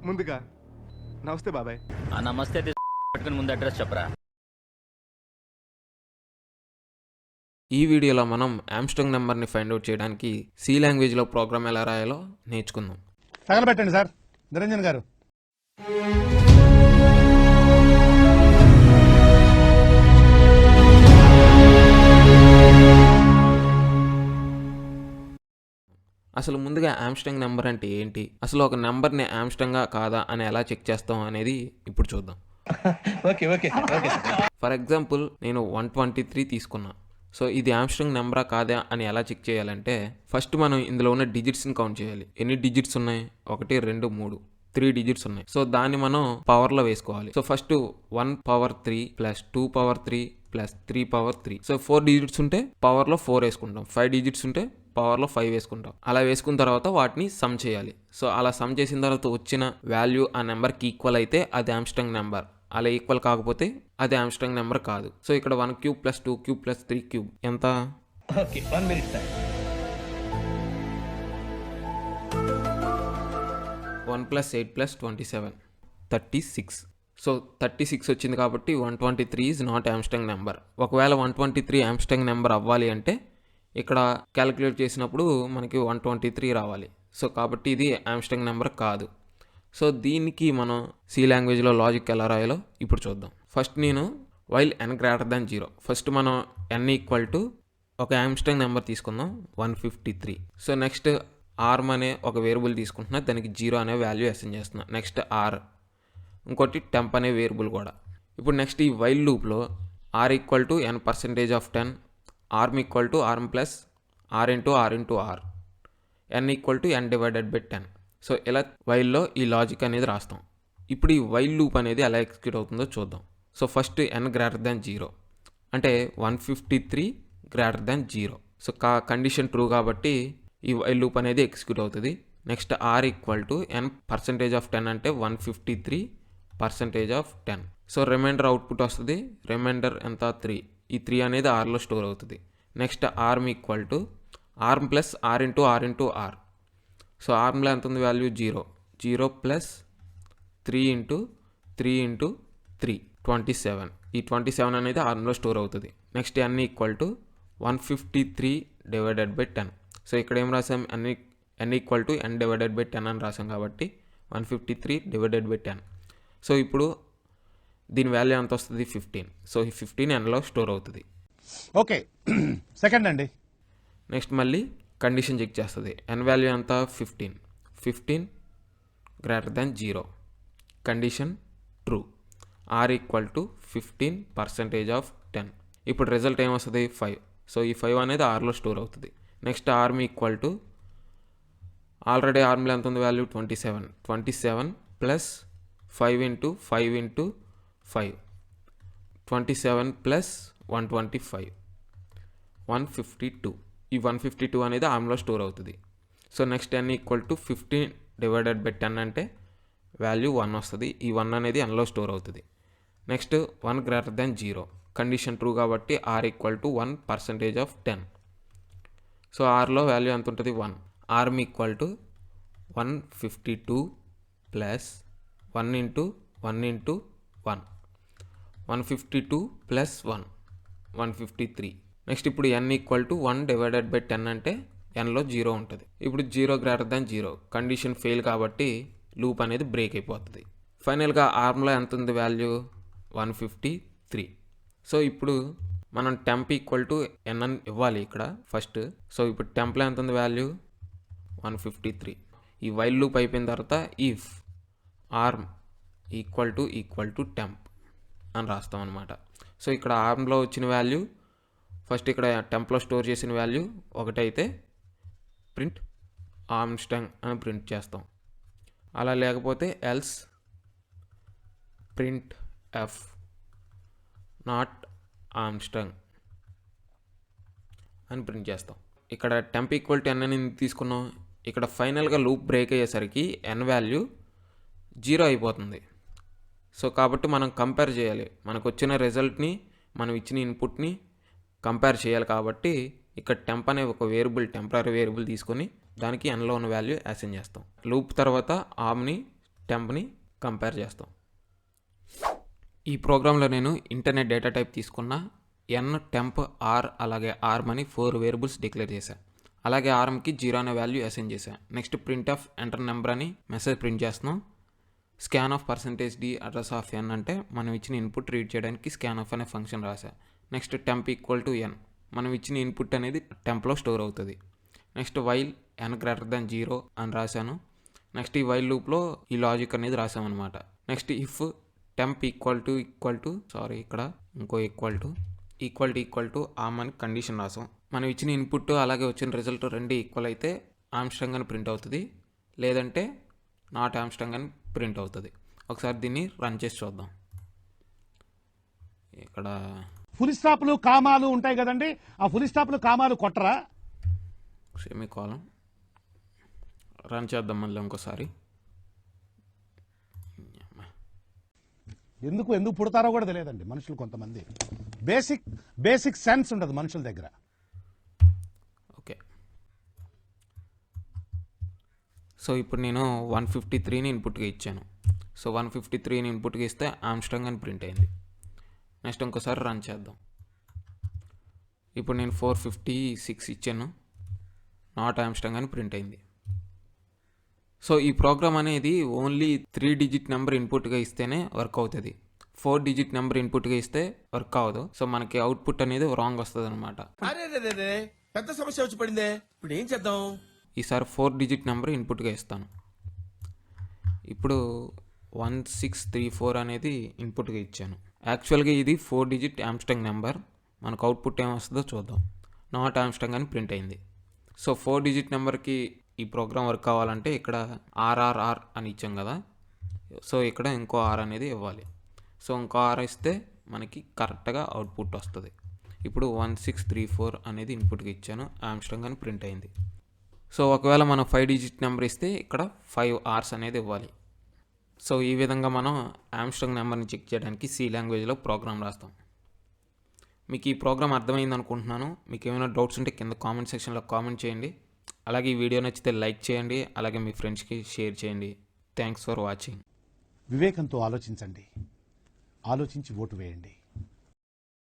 ముందుగా నమస్తే బాబాయ్. ఆ నమస్తే పట్టుకుని ముందు అడ్రస్ చెప్పరా. ఈ వీడియోలో మనం ఆమ్స్ట్రాంగ్ నెంబర్ని ఫైండ్ అవుట్ చేయడానికి సి లాంగ్వేజ్లో ప్రోగ్రామ్ ఎలా రాయాలో నేర్చుకుందాం. తగలబెట్టండి సార్ నిరంజన్ గారు. అసలు ముందుగా ఆమ్స్ట్రాంగ్ నెంబర్ అంటే ఏంటి, అసలు ఒక నెంబర్ని ఆమ్స్ట్రాంగా కాదా అని ఎలా చెక్ చేస్తాం అనేది ఇప్పుడు చూద్దాం. ఫర్ ఎగ్జాంపుల్ నేను 123 తీసుకున్నా. సో ఇది ఆమ్స్ట్రాంగ్ నెంబరా కాదా అని ఎలా చెక్ చేయాలంటే ఫస్ట్ మనం ఇందులో ఉన్న డిజిట్స్ని కౌంట్ చేయాలి. ఎన్ని డిజిట్స్ ఉన్నాయి? 1 2 3 3 డిజిట్స్ ఉన్నాయి. సో దాన్ని మనం పవర్లో వేసుకోవాలి. So first 1 power 3 plus 2 power 3 plus 3 power 3. So 4 digits ఉంటే పవర్లో 4 వేసుకుంటాం. 5 డిజిట్స్ ఉంటే పవర్లో 5 వేసుకుంటాం. అలా వేసుకున్న తర్వాత వాటిని సమ్ చేయాలి. సో అలా సమ్ చేసిన తర్వాత వచ్చిన వాల్యూ ఆ నెంబర్కి ఈక్వల్ అయితే అది ఆమ్స్ట్రాంగ్ నెంబర్. అలా ఈక్వల్ కాకపోతే అది ఆమ్స్ట్రాంగ్ నెంబర్ కాదు. సో ఇక్కడ 1 cube plus 2 cube plus 3 cube ఎంత? 1 ప్లస్ 8 ప్లస్ 27 36. సో 36 వచ్చింది కాబట్టి 123 ఈజ్ నాట్ ఆమ్స్ట్రాంగ్ నెంబర్. ఒకవేళ 123 ఆమ్స్ట్రాంగ్ నెంబర్ అవ్వాలి అంటే ఇక్కడ క్యాలిక్యులేట్ చేసినప్పుడు మనకి 123 రావాలి. సో కాబట్టి ఇది ఆమ్స్ట్రాంగ్ నెంబర్ కాదు. సో దీనికి మనం సి లాంగ్వేజ్లో లాజిక్ ఎలా రాయాలో ఇప్పుడు చూద్దాం. ఫస్ట్ నేను while n greater than 0. First మనం n ఈక్వల్ టు ఒక ఆమ్స్ట్రాంగ్ నెంబర్ తీసుకుందాం 153. సో నెక్స్ట్ ఆర్మ్ అనే ఒక వేరియబుల్ తీసుకుంటున్నా, దానికి 0 అనే వాల్యూ అసైన్ చేస్తున్నా. నెక్స్ట్ ఆర్, ఇంకోటి టెంప్ అనే వేరియబుల్ కూడా. ఇప్పుడు నెక్స్ట్ ఈ వైల్ లూప్లో R equal to n% of 10, arm equal to arm plus R into R, n equal to n divided by 10. So ఇలా వైల్లో ఈ లాజిక్ అనేది రాస్తాం. ఇప్పుడు ఈ వైల్ లూప్ అనేది ఎలా ఎగ్జిక్యూట్ అవుతుందో చూద్దాం. So first n greater than 0 అంటే 153 greater than 0. So condition true కాబట్టి ఈ వైల్ లూప్ అనేది ఎగ్జిక్యూట్ అవుతుంది. Next R equal to n% of 10 అంటే 153% ఆఫ్ 10. సో రిమైండర్ అవుట్పుట్ వస్తుంది. రిమైండర్ ఎంత? 3. ఈ 3 అనేది ఆర్లో స్టోర్ అవుతుంది. Next arm equal to arm plus R into R. So ఆర్మ్లో ఎంత ఉంది వాల్యూ? 0 plus 3 into 3 27. ఈ 27 అనేది ఆర్మ్లో స్టోర్ అవుతుంది. Next n equal to 153 divided by 10. So ఇక్కడ ఏం రాసాం? n equal to n divided by 10 అని రాసాం కాబట్టి 153 డివైడెడ్ బై 10. సో ఇప్పుడు దీని వాల్యూ ఎంత వస్తుంది? 15. సో ఈ 15 nలో స్టోర్ అవుతుంది. ఓకే సెకండ్ అండి. నెక్స్ట్ మళ్ళీ కండిషన్ చెక్ చేస్తుంది. n వాల్యూ ఎంత? 15 greater than 0. Condition true. R equal to 15% of 10. ఇప్పుడు రిజల్ట్ ఏమొస్తుంది? 5. సో ఈ 5 అనేది ఆర్లో స్టోర్ అవుతుంది. Next arm equal to already ఆర్మ్లో ఎంత ఉంది వాల్యూ? 27 plus 5 into 5 27 plus 125 152. ఈ 152 అనేది ఆర్మ్లో స్టోర్ అవుతుంది. So next n equal to 15 divided by 10 అంటే వాల్యూ 1 వస్తుంది. ఈ 1 అనేది nలో స్టోర్ అవుతుంది. Next 1 greater than 0. Condition true కాబట్టి R equal to 1% of 10. So ఆర్లో వాల్యూ ఎంత ఉంటుంది? 1. Arm equal to 152 plus 1 into 1 152 plus 1 153. Next ఇప్పుడు n equal to 1 divided by 10 అంటే nలో 0 ఉంటుంది. ఇప్పుడు 0 గ్రేటర్ దాన్ 0. కండిషన్ ఫెయిల్ కాబట్టి లూప్ అనేది బ్రేక్ అయిపోతుంది. ఫైనల్గా ఆర్మ్లో ఎంత ఉంది వాల్యూ? 153. సో ఇప్పుడు మనం టెంప్ ఈక్వల్ టు n అని ఇవ్వాలి ఇక్కడ ఫస్ట్. సో ఇప్పుడు టెంప్లో ఎంత ఉంది వాల్యూ? 153. ఈ వైల్ లూప్ అయిపోయిన తర్వాత if arm equal to temp అని రాస్తాం అనమాట. సో ఇక్కడ ఆర్మ్లో వచ్చిన వాల్యూ ఫస్ట్ ఇక్కడ టెంప్లో స్టోర్ చేసిన వాల్యూ ఒకటైతే ప్రింట్ ఆమ్స్ట్రాంగ్ అని ప్రింట్ చేస్తాం. అలా లేకపోతే else print F not Armstrong అని ప్రింట్ చేస్తాం. ఇక్కడ టెంప్ ఈక్వల్ టు n అని తీసుకున్నాం. ఇక్కడ ఫైనల్గా లూప్ బ్రేక్ అయ్యేసరికి n వాల్యూ 0 అయిపోతుంది. సో కాబట్టి మనం కంపేర్ చేయాలి. మనకు వచ్చిన రిజల్ట్ని మనం ఇచ్చిన ఇన్పుట్ని కంపేర్ చేయాలి కాబట్టి ఇక్కడ టెంప్ అనే ఒక టెంపరీ వేరియబుల్ తీసుకొని దానికి nలో ఉన్న వాల్యూ అసైన్ చేస్తాం. లూప్ తర్వాత ఆర్మ్ని టెంప్ని కంపేర్ చేస్తాం. ఈ ప్రోగ్రాంలో నేను ఇంటర్నెట్ డేటా టైప్ తీసుకున్న ఎన్, టెంప్, ఆర్ అలాగే ఆర్మ్ అని 4 వేరియబుల్స్ డిక్లేర్ చేశాను. అలాగే ఆర్మ్కి 0 అనే వాల్యూ అసైన్ చేశాను. Next print of enter number అని మెసేజ్ ప్రింట్ చేస్తున్నాం. Scan of %d address of N అంటే మనం ఇచ్చిన ఇన్పుట్ రీడ్ చేయడానికి స్కాన్ ఆఫ్ అనే ఫంక్షన్ రాశా. Next temp equal to N, మనం ఇచ్చిన ఇన్పుట్ అనేది టెంప్లో స్టోర్ అవుతుంది. Next while n greater than 0 అని రాశాను. నెక్స్ట్ ఈ వైల్ లూప్లో ఈ లాజిక్ అనేది రాసామన్నమాట. Next if temp equal to ఇక్కడ ఇంకో ఈక్వల్ టు ఆమ్ అని కండిషన్ రాసాం. మనం ఇచ్చిన ఇన్పుట్ అలాగే వచ్చిన రిజల్ట్ రెండు ఈక్వల్ అయితే ఆమ్స్ట్రాంగ్ అని ప్రింట్ అవుతుంది, లేదంటే నాట్ ఆమ్స్ట్రాంగ్ అని ప్రింట్ అవుతుంది. ఒకసారి దీన్ని రన్ చేసి చూద్దాం. ఇక్కడ ఫుల్ స్టాప్లు కామాలు ఉంటాయి కదండి, ఆ ఫుల్ స్టాప్లు కామాలు కొట్టరా? సెమీకోలన్ రన్ చేద్దాం మళ్ళీ ఇంకోసారి. ఎందుకు పుడతారో కూడా తెలియదండి మనుషులు కొంతమంది. బేసిక్ సెన్స్ ఉండదు మనుషుల దగ్గర. ఓకే, సో ఇప్పుడు నేను 153ని ఇన్పుట్గా ఇచ్చాను. సో 153ని ఇన్పుట్గా ఇస్తే ఆమ్స్ట్రాంగ్ అని ప్రింట్ అయింది. నెక్స్ట్ ఇంకోసారి రన్ చేద్దాం. ఇప్పుడు నేను 456 ఇచ్చాను, నాట్ ఆమ్స్ట్రాంగ్ అని ప్రింట్ అయింది. సో ఈ ప్రోగ్రామ్ అనేది ఓన్లీ 3 డిజిట్ నెంబర్ ఇన్పుట్గా ఇస్తేనే వర్క్ అవుతుంది. 4 డిజిట్ నెంబర్ ఇన్పుట్గా ఇస్తే వర్క్ అవ్వదు. సో మనకి అవుట్పుట్ అనేది రాంగ్ వస్తుంది అనమాట. పెద్ద సమస్య వచ్చి పడిందే, ఇప్పుడు ఏం చేద్దాం? ఈసారి 4 డిజిట్ నెంబర్ ఇన్పుట్గా ఇస్తాను. ఇప్పుడు 1634 అనేది ఇన్పుట్గా ఇచ్చాను. యాక్చువల్గా ఇది 4 డిజిట్ ఆమ్స్ట్రాంగ్ నెంబర్. మనకు అవుట్పుట్ ఏమొస్తుందో చూద్దాం. నాట్ ఆమ్స్ట్రాంగ్ అని ప్రింట్ అయింది. సో 4 డిజిట్ నెంబర్కి ఈ ప్రోగ్రామ్ వర్క్ కావాలంటే ఇక్కడ ఆర్ఆర్ఆర్ అని ఇచ్చాం కదా, సో ఇక్కడ ఇంకో ఆర్ అనేది ఇవ్వాలి. సో ఇంకో ఆర్ ఇస్తే మనకి కరెక్ట్గా అవుట్పుట్ వస్తుంది. ఇప్పుడు 1634 అనేది ఇన్పుట్గా ఇచ్చాను, ఆమ్స్ట్రాంగ్ అని ప్రింట్ అయింది. సో ఒకవేళ మనం 5 డిజిట్ నెంబర్ ఇస్తే ఇక్కడ 5 ఆర్స్ అనేది ఇవ్వాలి. సో ఈ విధంగా మనం ఆమ్స్ట్రాంగ్ నెంబర్ని చెక్ చేయడానికి సి లాంగ్వేజ్లో ప్రోగ్రామ్ రాస్తాం. మీకు ఈ ప్రోగ్రామ్ అర్థమైంది అనుకుంటున్నాను. మీకు ఏమైనా డౌట్స్ ఉంటే కింద కామెంట్ సెక్షన్లో కామెంట్ చేయండి. అలాగే ఈ వీడియో నచ్చితే లైక్ చేయండి, అలాగే మీ ఫ్రెండ్స్కి షేర్ చేయండి. Thanks for watching. వివేకంతో ఆలోచించండి, ఆలోచించి ఓటు వేయండి.